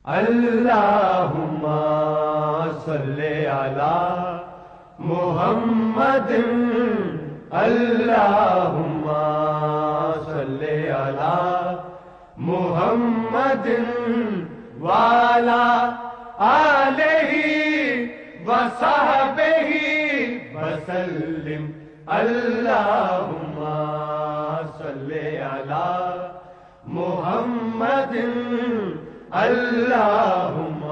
اللہم صلی علی محمد اللہم صلی علی محمد وعلی آلہ وصحبہ وسلم اللہم صلی علی محمد اللہم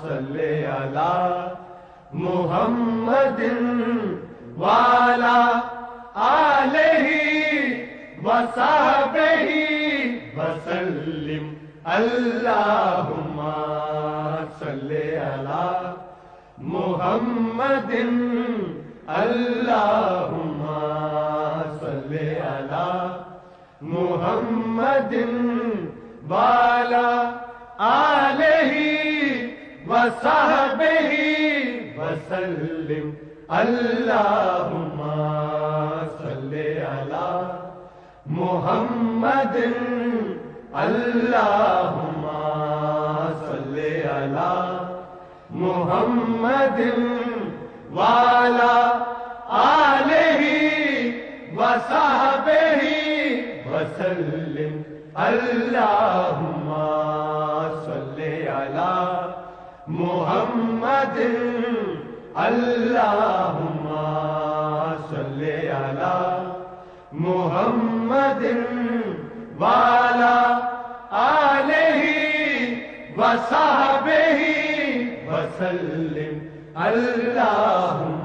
صلی علی محمد وعلی آلہ وصحبہ وسلم اللہم صلی علی محمد اللہم صلی علی محمد وعلی آلہ وصحبہ وسلم اللہم صلی علی محمد اللہم صلی علی محمد وعلی آلہ وصحبہ وسلم اللہم صلی علی محمد اللہم صلی علی محمد وعلی آلہ وصحبہ وسلم اللہم